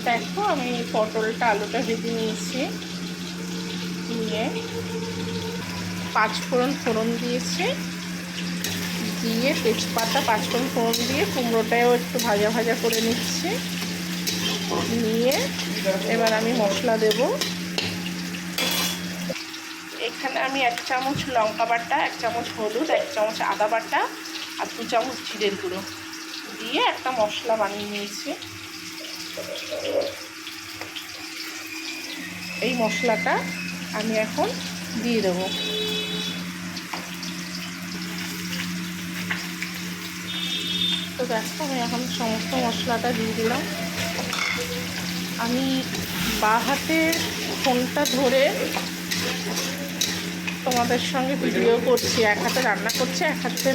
দেখো আমি পটলটা আলুটা ভেজে নিয়েছি, নিয়ে 5 ফোড়ন দিয়েছি, দিয়ে তেজপাতা 5 ফোড়ন দিয়ে কুমড়োটাও একটু ভাজা ভাজা করে নিচ্ছি। নিয়ে এবার আমি মশলা দেব। এখানে আমি 1 চামচ লঙ্কা বাটা, 1 চামচ হলুদ, 1 চামচ আদা বাটা আর 2 চামচ জিরের গুঁড়ো দিয়ে একটা মশলা বানিয়ে নিয়েছি। এই মশলাটা আমি এখন দিয়ে দেব। তো দেখো আমি এখন সমস্ত মশলাটা দিয়ে দিলাম। আমি বাঁ হাতে ফোনটা ধরে তোমাদের সঙ্গে ভিডিও করছি, এক হাতে রান্না করছি, এক হাতে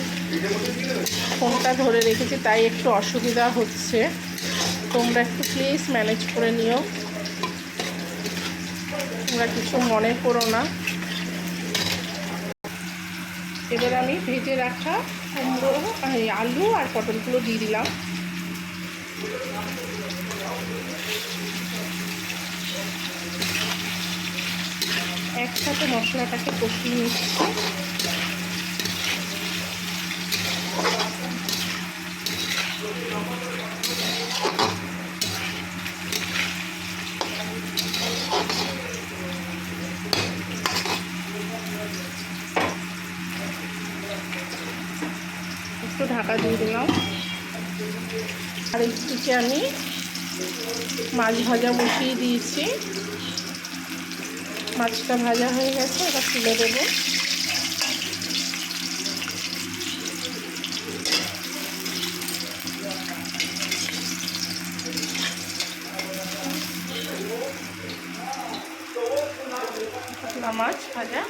ফোনটা ধরে রেখেছি, তাই একটু অসুবিধা হচ্ছে। তোমরা একটু প্লিজ ম্যানেজ করে নিও, তোমরা কিছু মনে করো না। এবার আমি ভেজে রাখা কুমড়ো, আলু আর পটলগুলো দিয়ে দিলাম। একসাথে মশলাটাকে কষিয়ে নিচ্ছি। একটু ঢাকা দিয়ে দিলাম। আর একদিকে আমি মাছ ভাজা বসিয়ে দিয়েছি, মাছটা ভাজা হয়ে গেছে, এবার তুলে দেবো। মাছ ভাজা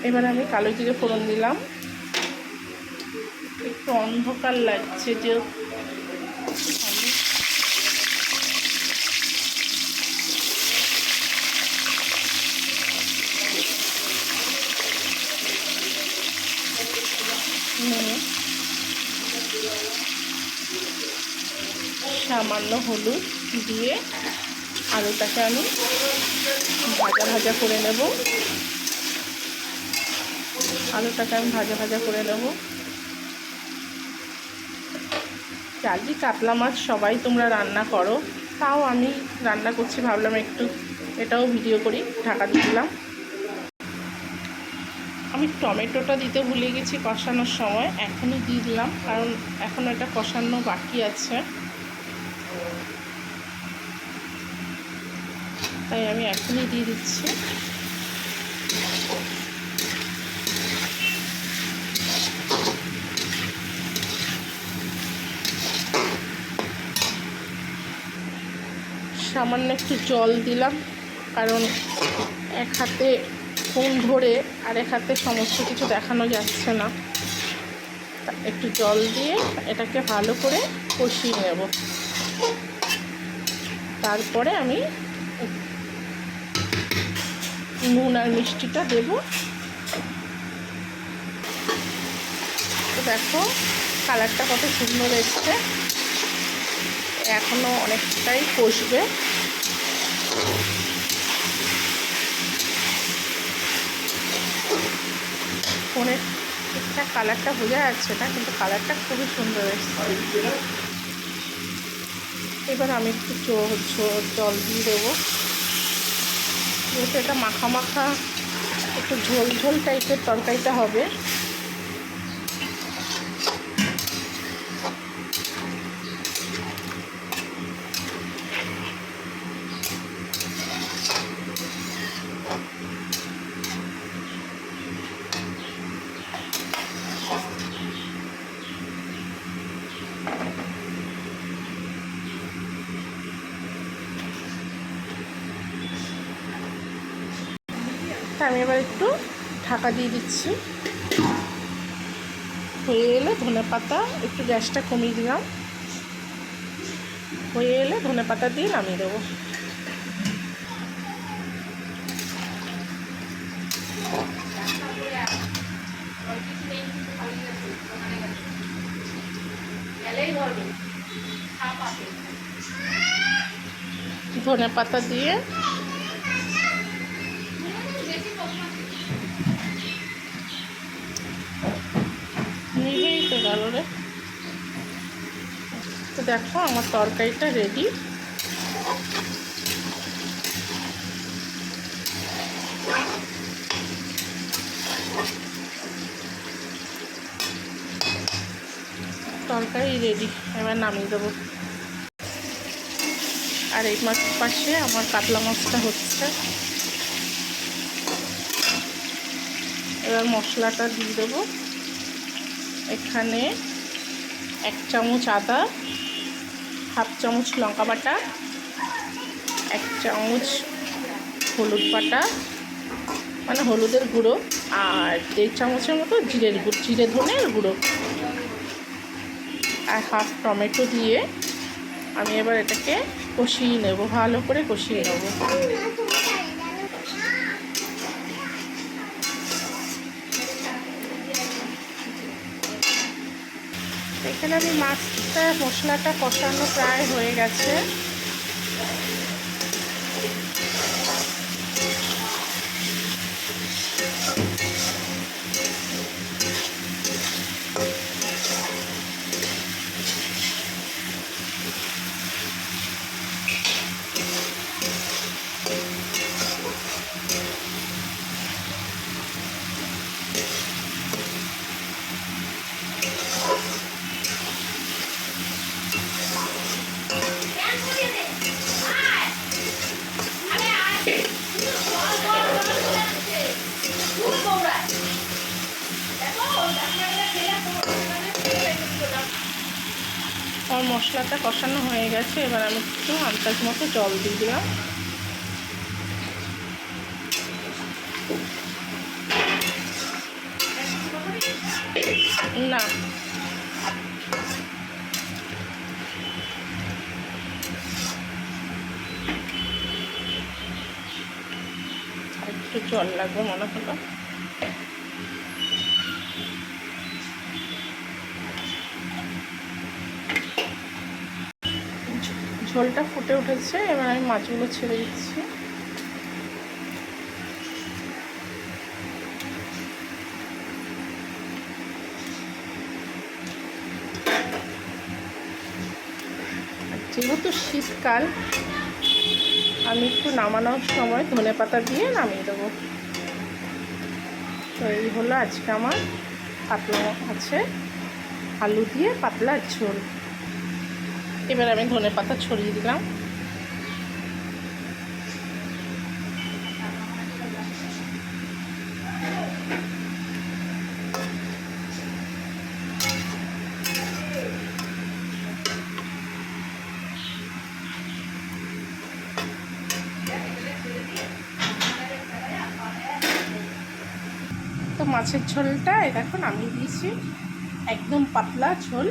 এবার আমি কালো জিরে ফোড়ন দিলাম। একটু অন্ধকার লাগছে যে সামান্য হলুদ দিয়ে আলুটাকে আমি ভাজা ভাজা করে নেব। আলুটাকে আমি ভাজা ভাজা করে নেব। জালি কাতলা মাছ সবাই তোমরা রান্না করো, তাও আমি রান্না করছি, ভাবলাম একটু এটাও ভিডিও করি। ঢাকা দিয়ে দিলাম। আমি টমেটোটা দিতে ভুলে গেছি কষানোর সময়, এখনই দিয়ে দিলাম, কারণ এখন এটা কষানো বাকি আছে, তাই আমি এখনই দিয়ে দিচ্ছি। সামান্য একটু জল দিলাম, কারণ এক হাতে ফোন ধরে আর এক হাতে সমস্ত কিছু দেখানো যাচ্ছে না। একটু জল দিয়ে এটাকে ভালো করে কষিয়ে নেব। তারপরে আমি নুন আর মিষ্টিটা দেব। তো দেখো কালারটা কত সুন্দর এসছে, এখনও অনেকটাই কষবে। ফোনের ঠিকঠাক কালারটা বোঝা যাচ্ছে না, কিন্তু কালারটা খুবই সুন্দর এসছে। এবার আমি একটু জল দিয়ে দেবো, যেহেতু এটা মাখা মাখা একটু ঝোল ঝোল টাইপের তরকারিটা হবে। আমি এবার একটু ঢাকা দিয়ে দিচ্ছি। হয়ে এলে ধনেপাতা, একটু গ্যাসটা কমিয়ে দিলাম, হয়ে এলে ধনেপাতা দিয়ে নামিয়ে দেবো। ধনে পাতা দিয়ে নিভেই তো গেল রে। তো দেখো আমার তরকারিটা রেডি। তরকারি রেডি, এবার নামিয়ে দেবো। আর এই পাশে আমার কাতলা মাছটা হচ্ছে। এবার মশলাটা দিয়ে দেবো। এখানে 1 চামচ আদা, হাফ চামচ লঙ্কা বাটা, 1 চামচ হলুদ বাটা মানে হলুদের গুঁড়ো, আর 1.5 চামচের মতো জিরে ধনের গুঁড়ো, আর হাফ টমেটো দিয়ে আমি এবার এটাকে কষিয়ে নেব, ভালো করে কষিয়ে নেব। এখানে আমি মাছটা মশলাটা কষানো প্রায় হয়ে গেছে। আমার মশলাটা কষানো হয়ে গেছে, এবার আমি একটু আন্দাজ মতো জল দিয়ে দিলাম। না একটু জল লাগবে মনে হলো। ঝোলটা ফুটে উঠেছে, এবার আমি মাছগুলো ছেড়ে দিচ্ছি। যেহেতু শীতকাল, আমি একটু নামানোর সময় ধনেপাতা দিয়ে নামিয়ে দেবো। তো এই হলো আজকে আমার কাতলা আছে আলু দিয়ে পাতলা ঝোল। এবার আমি ধনেপাতা ছড়িয়ে দিলাম। তো মাছের ঝোলটা এখন নামিয়ে দিয়েছি, একদম পাতলা ঝোল।